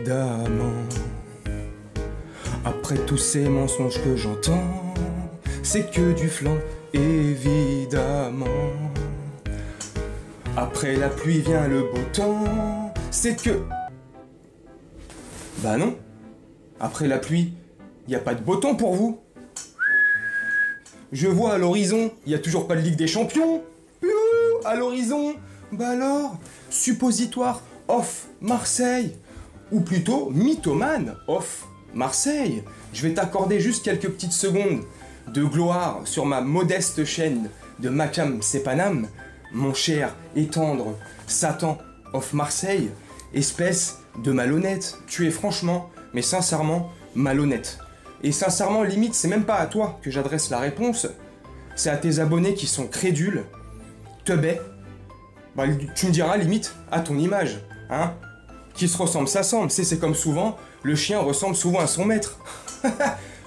évidemment. Après tous ces mensonges que j'entends, c'est que du flan, évidemment. Après la pluie vient le beau temps, c'est que... Bah non. Après la pluie, y a pas de beau temps pour vous. Je vois à l'horizon, y a toujours pas de Ligue des Champions. À l'horizon, bah alors, suppositoire off Marseille. Ou plutôt mythomane off Marseille. Je vais t'accorder juste quelques petites secondes de gloire sur ma modeste chaîne de Makam Sepanam, mon cher et tendre Satan of Marseille, espèce de malhonnête. Tu es franchement, mais sincèrement, malhonnête. Et sincèrement, limite, c'est même pas à toi que j'adresse la réponse, c'est à tes abonnés qui sont crédules, teubés. Bah, tu me diras, limite, à ton image, hein. Qui se ressemble s'assemble, c'est comme souvent, le chien ressemble souvent à son maître.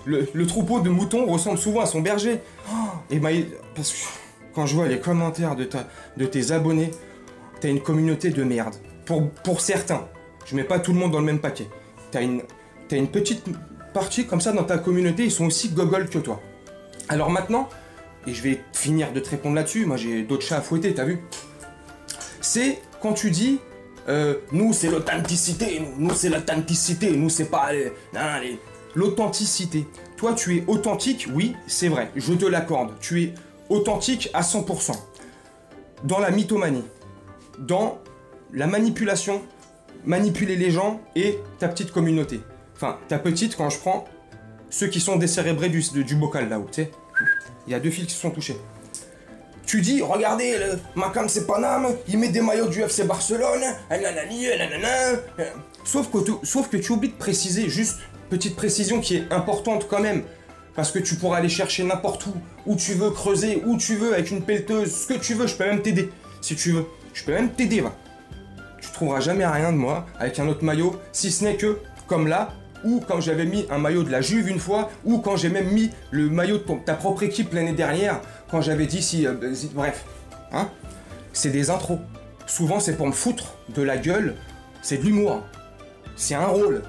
le troupeau de moutons ressemble souvent à son berger. Et bah, parce que quand je vois les commentaires de tes abonnés, t'as une communauté de merde. Pour certains, je mets pas tout le monde dans le même paquet. T'as une petite partie comme ça dans ta communauté, ils sont aussi gogoles que toi. Alors maintenant, et je vais finir de te répondre là-dessus, moi j'ai d'autres chats à fouetter, t'as vu? C'est quand tu dis, nous c'est l'authenticité, nous c'est l'authenticité, nous c'est pas l'authenticité. Toi tu es authentique, oui, c'est vrai, je te l'accorde. Tu es authentique à 100%. Dans la mythomanie, dans la manipulation, manipuler les gens et ta petite communauté. Enfin, ta petite, quand je prends ceux qui sont décérébrés du bocal là-haut, tu sais. Il y a 2 fils qui se sont touchés. Tu dis, regardez, le Makam Sepanam, il met des maillots du FC Barcelone, sauf que tu oublies de préciser, juste, petite précision qui est importante quand même, parce que tu pourras aller chercher n'importe où tu veux creuser, où tu veux, avec une pelleteuse, ce que tu veux, je peux même t'aider, si tu veux. Je peux même t'aider, va. Tu trouveras jamais rien de moi avec un autre maillot, si ce n'est que, comme là, ou quand j'avais mis un maillot de la Juve une fois, ou quand j'ai même mis le maillot de ta propre équipe l'année dernière, quand j'avais dit bref, hein, c'est des intros. Souvent c'est pour me foutre de la gueule, c'est de l'humour. C'est un rôle,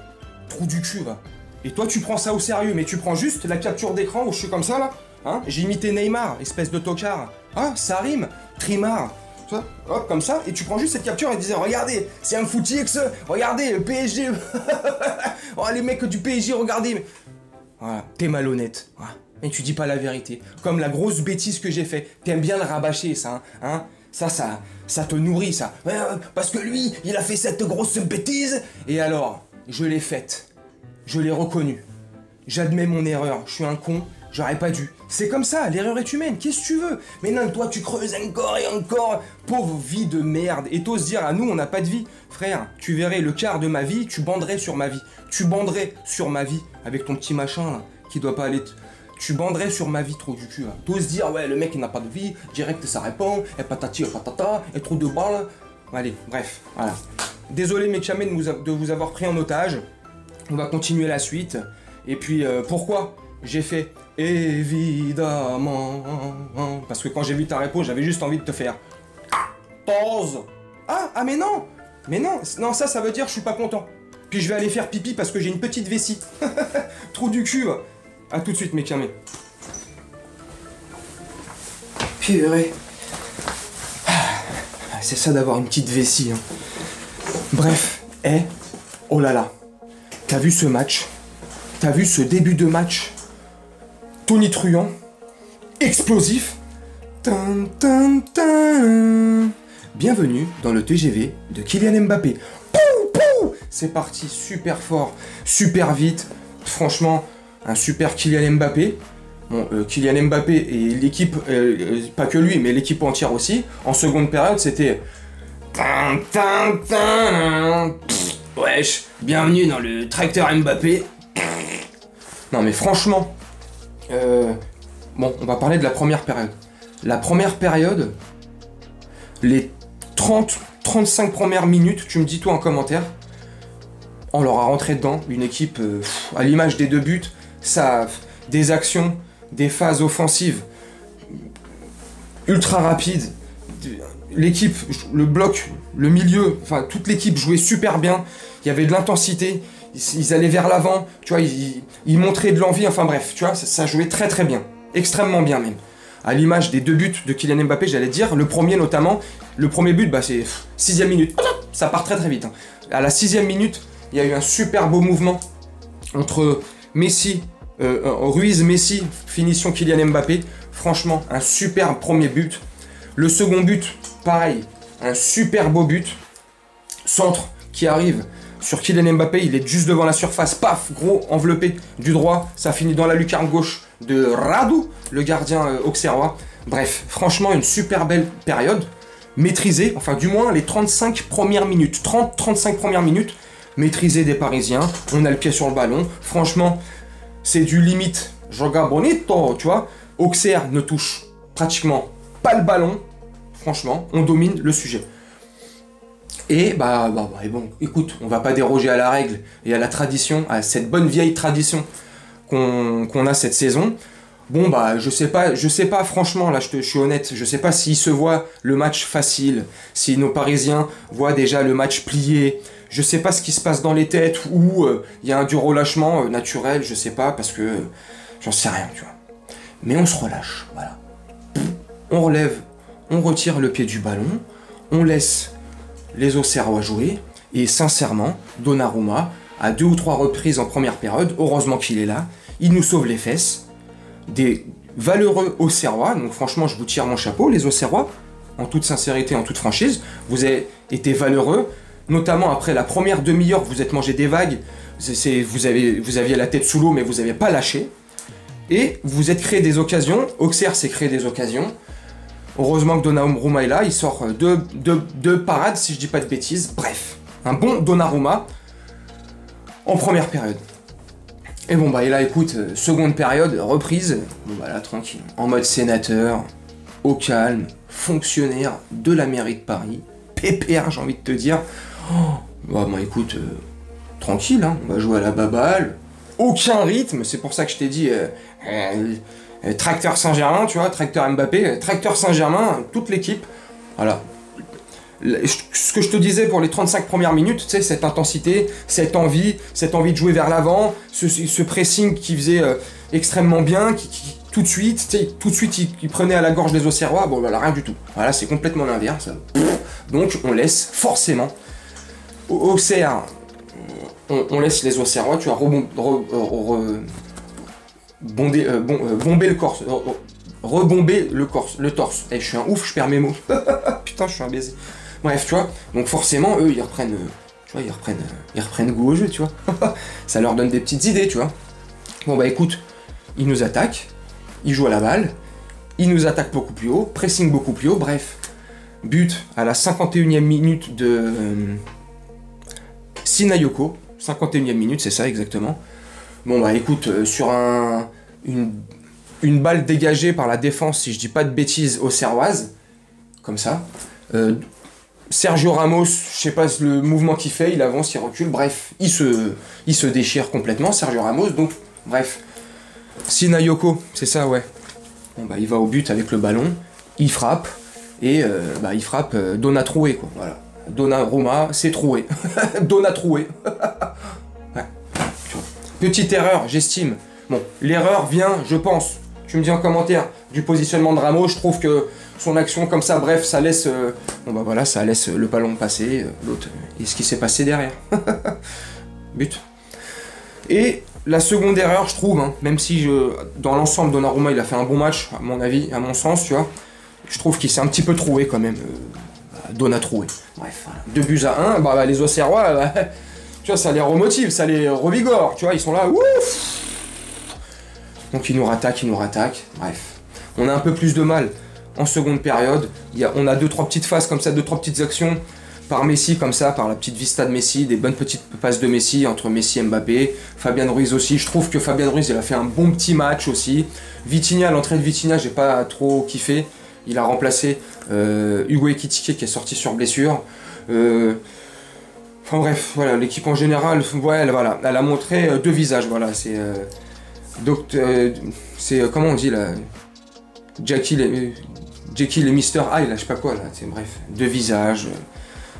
trou du cul, va. Et toi tu prends ça au sérieux, mais tu prends juste la capture d'écran où je suis comme ça là, hein, j'ai imité Neymar, espèce de tocard. Ah, ça rime, trimard. Hop, comme ça, et tu prends juste cette capture et tu disais, regardez, c'est un footix, regardez, le PSG, oh, les mecs du PSG, regardez, voilà, t'es malhonnête, voilà. Et tu dis pas la vérité, comme la grosse bêtise que j'ai fait, t'aimes bien le rabâcher, ça, hein, ça te nourrit, ça, ouais, parce que lui, il a fait cette grosse bêtise, et alors, je l'ai faite, je l'ai reconnue, j'admets mon erreur, je suis un con, j'aurais pas dû. C'est comme ça, l'erreur est humaine, qu'est-ce que tu veux? Mais non, toi tu creuses encore et encore, pauvre vie de merde. Et t'oses dire, à nous on n'a pas de vie. Frère, tu verrais le quart de ma vie, tu banderais sur ma vie. Tu banderais sur ma vie, avec ton petit machin là, qui doit pas aller... Tu banderais sur ma vie, trop du cul. Hein. T'oses dire, ouais, le mec il n'a pas de vie, direct ça répond, et patati et patata, et trop de balles. Allez, bref, voilà. Désolé mes camés de vous avoir pris en otage. On va continuer la suite. Et puis, pourquoi j'ai fait évidemment, parce que quand j'ai vu ta réponse, j'avais juste envie de te faire pause. Ah mais non, ça veut dire je suis pas content. Puis je vais aller faire pipi parce que j'ai une petite vessie. Trou du cul. A tout de suite mes camés. Purée. C'est ça d'avoir une petite vessie. Hein. Bref, oh là là. T'as vu ce match? T'as vu ce début de match tonitruant, explosif. Tin, tin, tin. Bienvenue dans le TGV de Kylian Mbappé. Pou, pou. C'est parti super fort, super vite. Franchement, un super Kylian Mbappé. Bon, Kylian Mbappé et l'équipe, pas que lui, mais l'équipe entière aussi. En seconde période, c'était... Tin, tin, tin. Wesh, bienvenue dans le tracteur Mbappé. Non mais franchement... bon, on va parler de la première période. La première période, les 30-35 premières minutes, tu me dis toi en commentaire, on leur a rentré dedans, une équipe à l'image des 2 buts, ça, des actions, des phases offensives ultra rapides, l'équipe, le bloc, le milieu, enfin toute l'équipe jouait super bien. Il y avait de l'intensité, ils allaient vers l'avant, tu vois, ils montraient de l'envie, enfin bref, tu vois, ça jouait très très bien, extrêmement bien même. À l'image des 2 buts de Kylian Mbappé, j'allais dire, le premier notamment, le premier but, bah c'est 6e minute, ça part très très vite. Hein. À la 6e minute, il y a eu un super beau mouvement entre Messi, Ruiz, Messi, finition Kylian Mbappé. Franchement, un super premier but. Le second but, pareil, un super beau but. Centre qui arrive sur Kylian Mbappé, il est juste devant la surface, paf, gros, enveloppé du droit. Ça finit dans la lucarne gauche de Radu, le gardien auxerrois. Bref, franchement, une super belle période. Maîtrisée, enfin du moins les 35 premières minutes. 30-35 premières minutes, maîtrisée des Parisiens. On a le pied sur le ballon. Franchement, c'est du limite joga bonito, tu vois. Auxerre ne touche pratiquement pas le ballon. Franchement, on domine le sujet. Et et bon, écoute, on va pas déroger à la règle et à la tradition, à cette bonne vieille tradition qu'on a cette saison. Bon je sais pas franchement, là je suis honnête, je sais pas s'ils se voient le match facile, si nos Parisiens voient déjà le match plié, je sais pas ce qui se passe dans les têtes, ou il y a du relâchement naturel, je sais pas, parce que j'en sais rien, tu vois. Mais on se relâche, voilà. On relève, on retire le pied du ballon, on laisse les Auxerrois jouer, et sincèrement, Donnarumma, à 2 ou 3 reprises en première période, heureusement qu'il est là, il nous sauve les fesses. Des valeureux Auxerrois, donc franchement je vous tire mon chapeau les Auxerrois, en toute sincérité, en toute franchise, vous avez été valeureux, notamment après la première demi-heure, vous êtes mangé des vagues, vous aviez la tête sous l'eau mais vous n'avez pas lâché, et vous êtes créé des occasions, Auxerre s'est créé des occasions, heureusement que Donnarumma est là, il sort deux parades si je dis pas de bêtises, bref, un bon Donnarumma en première période. Et bon et là écoute, seconde période, reprise, là tranquille, en mode sénateur, au calme, fonctionnaire de la mairie de Paris, pépère j'ai envie de te dire, écoute, tranquille, hein, on va jouer à la baballe, aucun rythme, c'est pour ça que je t'ai dit, tracteur Saint-Germain, tu vois, tracteur Mbappé, tracteur Saint-Germain, toute l'équipe, voilà. Ce que je te disais pour les 35 premières minutes, tu sais, cette intensité, cette envie de jouer vers l'avant, ce pressing qui faisait extrêmement bien, qui tout de suite, il prenait à la gorge les Auxerrois, rien du tout. Voilà, c'est complètement l'inverse. Donc on laisse forcément Auxerre, on laisse les Auxerrois, tu vois, bomber le corps, rebomber le torse. Je suis un ouf, je perds mes mots. Putain, je suis un baiser. Bref, tu vois, donc forcément, eux, ils reprennent goût au jeu, tu vois. Ça leur donne des petites idées, tu vois. Écoute, ils nous attaquent, ils jouent à la balle, ils nous attaquent beaucoup plus haut, pressing beaucoup plus haut, bref. But à la 51e minute de Sinayoko, 51e minute, c'est ça exactement. Écoute, sur une balle dégagée par la défense, si je dis pas de bêtises, auxerroise, comme ça. Sergio Ramos, je sais pas le mouvement qu'il fait, il avance, il recule, bref, il se déchire complètement, Sergio Ramos, donc, bref. Sinayoko, c'est ça, ouais. Il va au but avec le ballon, il frappe, et il frappe Donnarumma, quoi, voilà. Donnarumma, c'est troué. Donnarumma. Ouais. Petite erreur, j'estime. L'erreur vient, je pense, tu me dis en commentaire, du positionnement de Ramos, je trouve que son action comme ça, bref, ça laisse ça laisse le ballon passer, l'autre, et ce qui s'est passé derrière. But. Et la seconde erreur, je trouve, hein, même si dans l'ensemble, Donnarumma, il a fait un bon match, à mon avis, à mon sens, tu vois, je trouve qu'il s'est un petit peu troué quand même, Donnarumma. Bref, voilà. 2-1, les Auxerrois, tu vois, ça les remotive, ça les revigore, tu vois, ils sont là, ouf. Donc ils nous rattaquent, bref. On a un peu plus de mal en seconde période. On a 2-3 petites phases comme ça, 2-3 petites actions par Messi comme ça, par la petite vista de Messi, des bonnes petites passes de Messi entre Messi et Mbappé. Fabien Ruiz aussi, je trouve que Fabien Ruiz il a fait un bon petit match aussi. Vitinha, l'entrée de Vitinha, j'ai pas trop kiffé. Il a remplacé Hugo Ekitike qui est sorti sur blessure. Enfin bref, voilà, l'équipe en général, elle a montré 2 visages, voilà, c'est comment on dit là, Jekyll et Mr. Hyde, là, je sais pas quoi, là, bref, deux visages,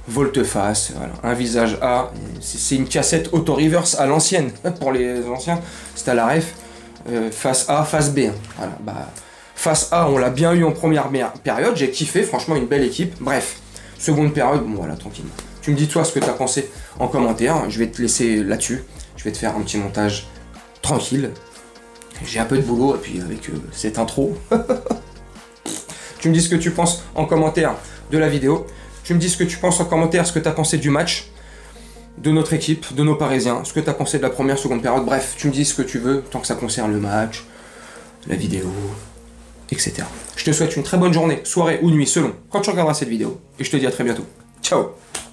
volte-face, voilà. Un visage A, c'est une cassette auto-reverse à l'ancienne, pour les anciens, c'est à la ref, face A, face B, hein. Voilà, bah, face A, on l'a bien eu en première période, j'ai kiffé, franchement, une belle équipe, bref, seconde période, bon, voilà, tranquillement. Tu me dis toi ce que tu as pensé en commentaire, je vais te laisser là-dessus, je vais te faire un petit montage tranquille, j'ai un peu de boulot, et puis avec cette intro, tu me dis ce que tu penses en commentaire de la vidéo, tu me dis ce que tu penses en commentaire, ce que tu as pensé du match, de notre équipe, de nos Parisiens, ce que tu as pensé de la première, seconde période, bref, tu me dis ce que tu veux, tant que ça concerne le match, la vidéo, etc. Je te souhaite une très bonne journée, soirée ou nuit, selon quand tu regarderas cette vidéo, et je te dis à très bientôt. Ciao!